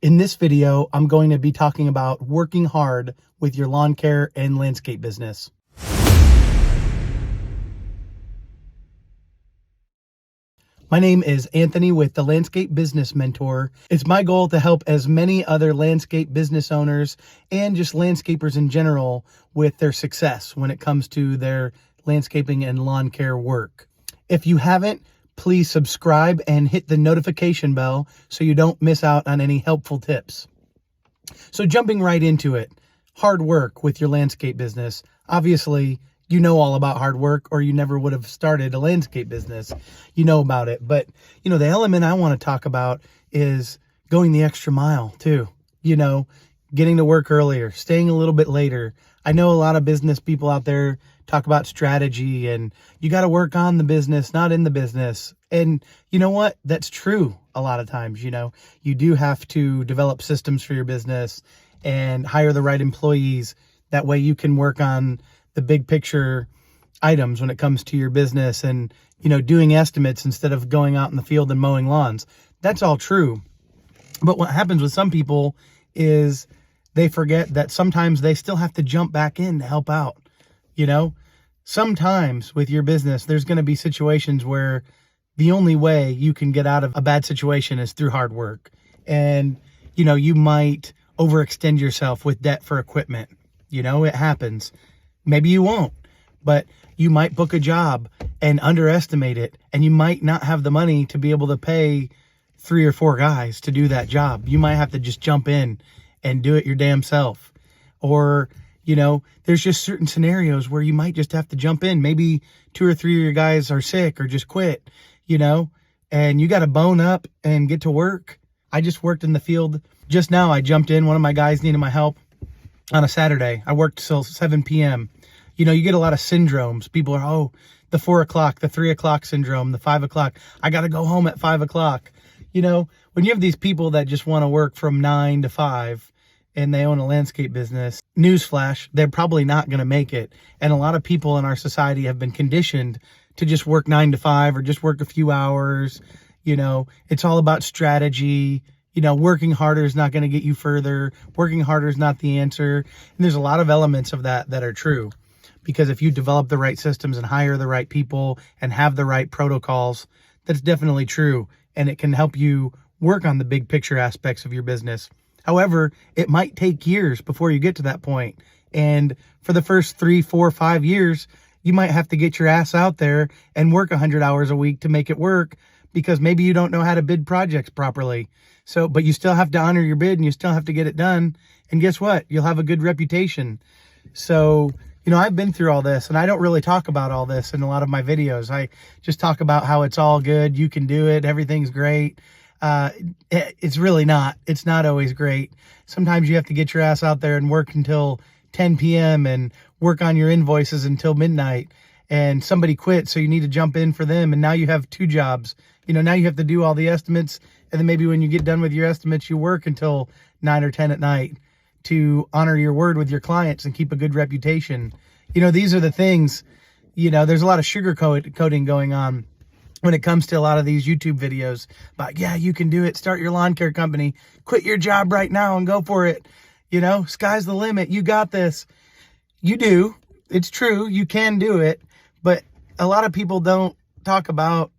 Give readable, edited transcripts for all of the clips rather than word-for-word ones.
In this video, I'm going to be talking about working hard with your lawn care and landscape business. My name is Anthony with the Landscape Business Mentor. It's my goal to help as many other landscape business owners and just landscapers in general with their success when it comes to their landscaping and lawn care work. If you haven't, please subscribe and hit the notification bell so you don't miss out on any helpful tips. So jumping right into it, hard work with your landscape business. Obviously, you know all about hard work or you never would have started a landscape business. You know about it. But, the element I want to talk about is going the extra mile too. Getting to work earlier, staying a little bit later. I know a lot of business people out there talk about strategy and you got to work on the business, not in the business. And you know what? That's true a lot of times. You do have to develop systems for your business and hire the right employees. That way you can work on the big picture items when it comes to your business and, doing estimates instead of going out in the field and mowing lawns. That's all true. But what happens with some people is they forget that sometimes they still have to jump back in to help out. Sometimes with your business, there's going to be situations where the only way you can get out of a bad situation is through hard work. And, you might overextend yourself with debt for equipment. It happens. Maybe you won't, but you might book a job and underestimate it. And you might not have the money to be able to pay 3 or 4 guys to do that job. You might have to just jump in and do it your damn self. Or, there's just certain scenarios where you might just have to jump in. Maybe 2 or 3 of your guys are sick or just quit, and you got to bone up and get to work. I just worked in the field. Just now I jumped in. One of my guys needed my help on a Saturday. I worked till 7 p.m. You get a lot of syndromes. People are, the 4 o'clock, the 3 o'clock syndrome, the 5 o'clock. I got to go home at 5 o'clock. When you have these people that just want to work from 9 to 5 and they own a landscape business, newsflash, they're probably not going to make it. And a lot of people in our society have been conditioned to just work 9 to 5 or just work a few hours. It's all about strategy. Working harder is not going to get you further. Working harder is not the answer. And there's a lot of elements of that are true. Because if you develop the right systems and hire the right people and have the right protocols, that's definitely true. And it can help you work on the big picture aspects of your business. However, it might take years before you get to that point. And for the first 3, 4, 5 years, you might have to get your ass out there and work 100 hours a week to make it work because maybe you don't know how to bid projects properly. But you still have to honor your bid and you still have to get it done. And guess what? You'll have a good reputation. So, I've been through all this and I don't really talk about all this in a lot of my videos. I just talk about how it's all good. You can do it. Everything's great. It's really not. It's not always great. Sometimes you have to get your ass out there and work until 10 p.m. and work on your invoices until midnight and somebody quit. So you need to jump in for them. And now you have 2 jobs. Now you have to do all the estimates. And then maybe when you get done with your estimates, you work until 9 or 10 at night to honor your word with your clients and keep a good reputation. These are the things, there's a lot of sugarcoating going on when it comes to a lot of these YouTube videos about, yeah, you can do it. Start your lawn care company, quit your job right now and go for it. Sky's the limit. You got this. You do. It's true. You can do it. But a lot of people don't talk about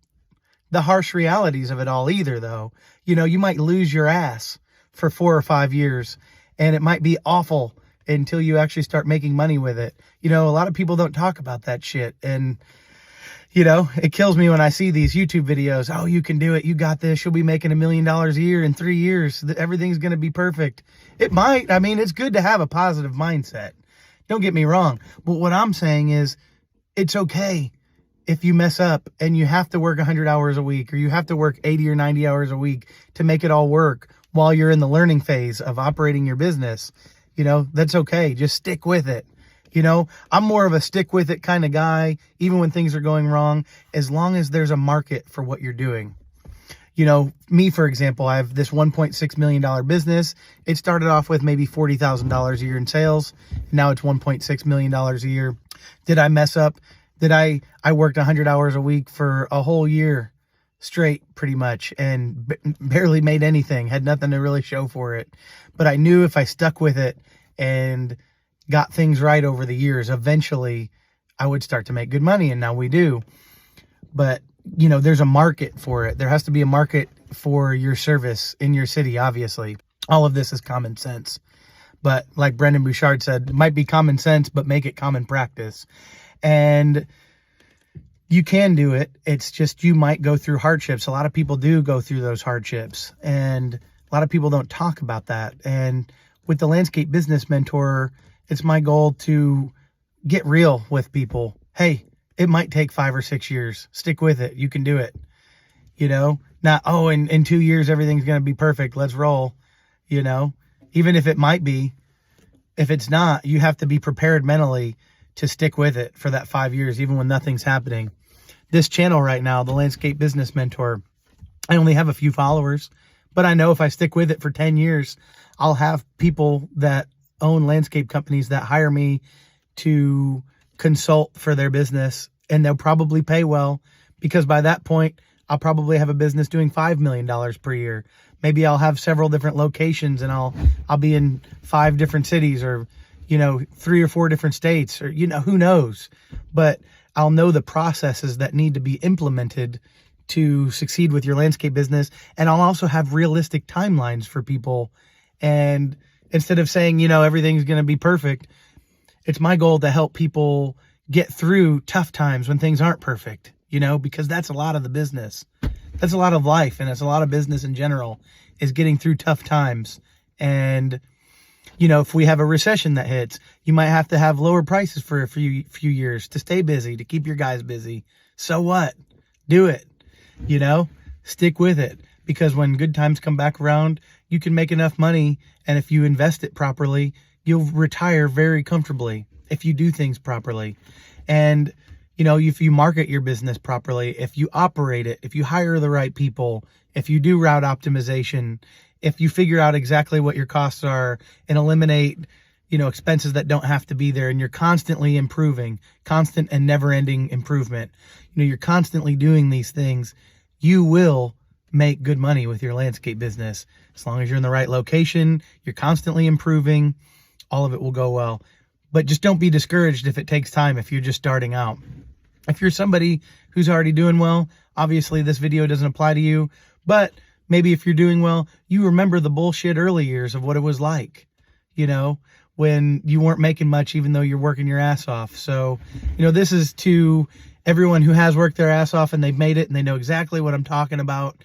the harsh realities of it all either, though. You might lose your ass for 4 or 5 years and it might be awful until you actually start making money with it. A lot of people don't talk about that shit. And, it kills me when I see these YouTube videos. Oh, you can do it. You got this. You'll be making $1 million a year in 3 years. Everything's going to be perfect. It might. I mean, it's good to have a positive mindset. Don't get me wrong. But what I'm saying is it's okay if you mess up and you have to work 100 hours a week or you have to work 80 or 90 hours a week to make it all work while you're in the learning phase of operating your business. That's okay. Just stick with it. I'm more of a stick with it kind of guy, even when things are going wrong, as long as there's a market for what you're doing. Me, for example, I have this $1.6 million business. It started off with maybe $40,000 a year in sales. Now it's $1.6 million a year. Did I mess up? I worked 100 hours a week for a whole year. straight pretty much, and barely made anything, had nothing to really show for it. But I knew if I stuck with it and got things right over the years, eventually I would start to make good money, and now we do. But, you know, there's a market for it. There has to be a market for your service in your city, obviously. All of this is common sense. But like Brendan Bouchard said, it might be common sense, but make it common practice. And you can do it. It's just you might go through hardships. A lot of people do go through those hardships, and a lot of people don't talk about that. And with the Landscape Business Mentor, it's my goal to get real with people. Hey, it might take 5 or 6 years. Stick with it. You can do it. You know, not, oh, in 2 years, everything's going to be perfect. Let's roll. You know, even if it might be, if it's not, you have to be prepared mentally to stick with it for that 5 years, even when nothing's happening. This channel right now, the Landscape Business Mentor, I only have a few followers, but I know if I stick with it for 10 years, I'll have people that own landscape companies that hire me to consult for their business, and they'll probably pay well, because by that point, I'll probably have a business doing $5 million per year. Maybe I'll have several different locations, and I'll be in 5 different cities, or, you know, 3 or 4 different states, or, you know, who knows? But I'll know the processes that need to be implemented to succeed with your landscape business. And I'll also have realistic timelines for people. And instead of saying, you know, everything's going to be perfect, it's my goal to help people get through tough times when things aren't perfect, you know, because that's a lot of the business. That's a lot of life, and it's a lot of business in general, is getting through tough times. And, you know, if we have a recession that hits, you might have to have lower prices for a few years to stay busy, to keep your guys busy. So what? Do it. You know, stick with it, because when good times come back around, you can make enough money. And if you invest it properly, you'll retire very comfortably if you do things properly. And, you know, if you market your business properly, if you operate it, if you hire the right people, if you do route optimization, if you figure out exactly what your costs are and eliminate, you know, expenses that don't have to be there, and you're constantly improving, constant and never-ending improvement, you know, you're constantly doing these things, you will make good money with your landscape business. As long as you're in the right location, you're constantly improving, all of it will go well. But just don't be discouraged if it takes time, if you're just starting out. If you're somebody who's already doing well, obviously this video doesn't apply to you, but maybe if you're doing well, you remember the bullshit early years of what it was like, you know, when you weren't making much, even though you're working your ass off. So, you know, this is to everyone who has worked their ass off and they've made it and they know exactly what I'm talking about.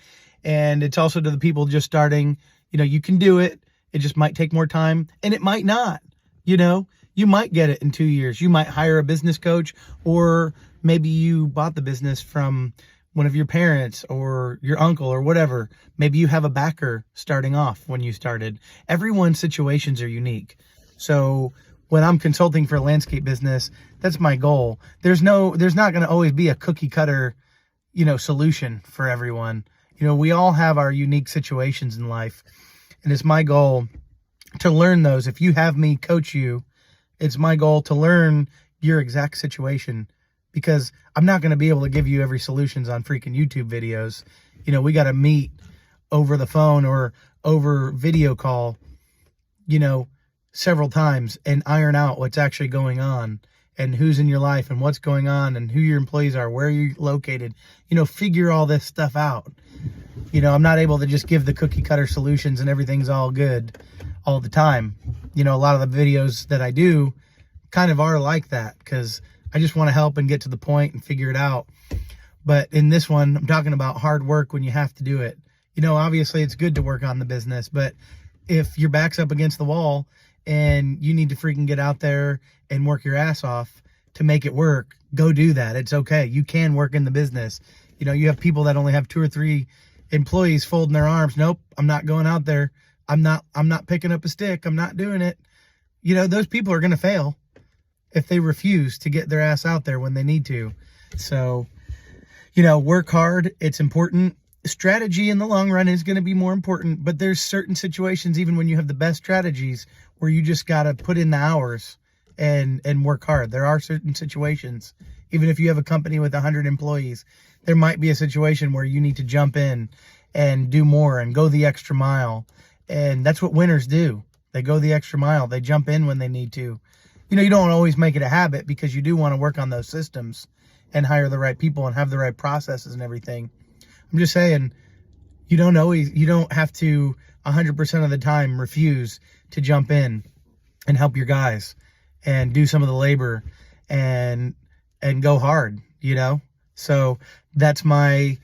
And it's also to the people just starting, you know, you can do it. It just might take more time, and it might not, you know, you might get it in 2 years. You might hire a business coach, or maybe you bought the business from one of your parents or your uncle or whatever. Maybe you have a backer starting off when you started. Everyone's situations are unique. So when I'm consulting for a landscape business, that's my goal. There's not going to always be a cookie cutter, you know, solution for everyone. You know, we all have our unique situations in life, and it's my goal to learn those. If you have me coach you, it's my goal to learn your exact situation, because I'm not going to be able to give you every solutions on freaking YouTube videos. You know, we got to meet over the phone or over video call, you know, several times, and iron out what's actually going on, and who's in your life, and what's going on, and who your employees are, where you're located, you know, figure all this stuff out. You know, I'm not able to just give the cookie cutter solutions and everything's all good all the time. You know, a lot of the videos that I do kind of are like that, because I just want to help and get to the point and figure it out. But in this one, I'm talking about hard work when you have to do it. You know, obviously it's good to work on the business, but if your back's up against the wall and you need to freaking get out there and work your ass off to make it work, go do that. It's okay. You can work in the business. You know, you have people that only have 2 or 3 employees folding their arms. Nope, I'm not going out there. I'm not picking up a stick. I'm not doing it. You know, those people are going to fail if they refuse to get their ass out there when they need to. So, you know, work hard. It's important. Strategy in the long run is going to be more important, but there's certain situations, even when you have the best strategies, where you just got to put in the hours and work hard. There are certain situations, even if you have a company with 100 employees, there might be a situation where you need to jump in and do more and go the extra mile. And that's what winners do. They go the extra mile. They jump in when they need to. You know, you don't always make it a habit because you do want to work on those systems and hire the right people and have the right processes and everything. I'm just saying, you don't have to 100% of the time refuse to jump in and help your guys and do some of the labor and go hard, So that's my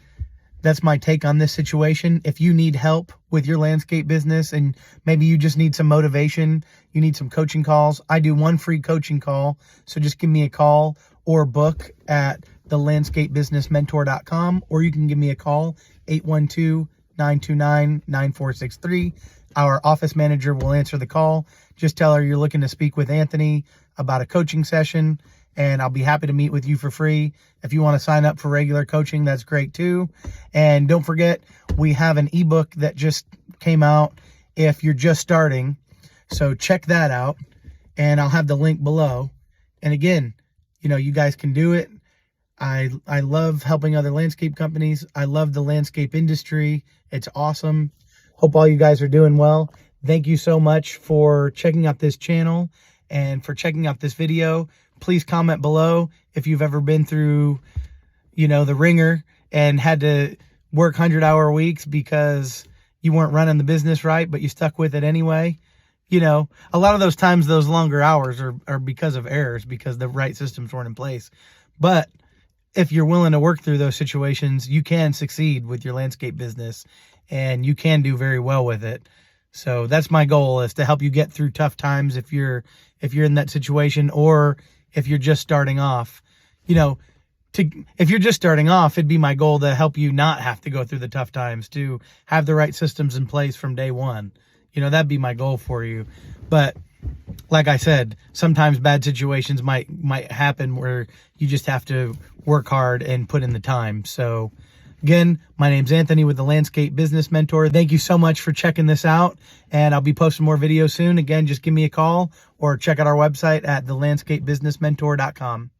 take on this situation. If you need help with your landscape business and maybe you just need some motivation, you need some coaching calls, I do one free coaching call. So just give me a call or book at thelandscapebusinessmentor.com, or you can give me a call, 812-929-9463. Our office manager will answer the call. Just tell her you're looking to speak with Anthony about a coaching session, and I'll be happy to meet with you for free. If you want to sign up for regular coaching, that's great too. And don't forget, we have an ebook that just came out if you're just starting. So check that out, and I'll have the link below. And again, you guys can do it. I love helping other landscape companies. I love the landscape industry. It's awesome. Hope all you guys are doing well. Thank you so much for checking out this channel and for checking out this video. Please comment below if you've ever been through, the ringer and had to work 100-hour weeks because you weren't running the business right, but you stuck with it anyway. A lot of those times, those longer hours are because of errors, because the right systems weren't in place. But if you're willing to work through those situations, you can succeed with your landscape business and you can do very well with it. So that's my goal, is to help you get through tough times if you're in that situation, or if you're just starting off. If you're just starting off, it'd be my goal to help you not have to go through the tough times, to have the right systems in place from day one. That'd be my goal for you. But like I said, sometimes bad situations might happen where you just have to work hard and put in the time. So again, my name's Anthony with the Landscape Business Mentor. Thank you so much for checking this out, and I'll be posting more videos soon. Again, just give me a call or check out our website at thelandscapebusinessmentor.com.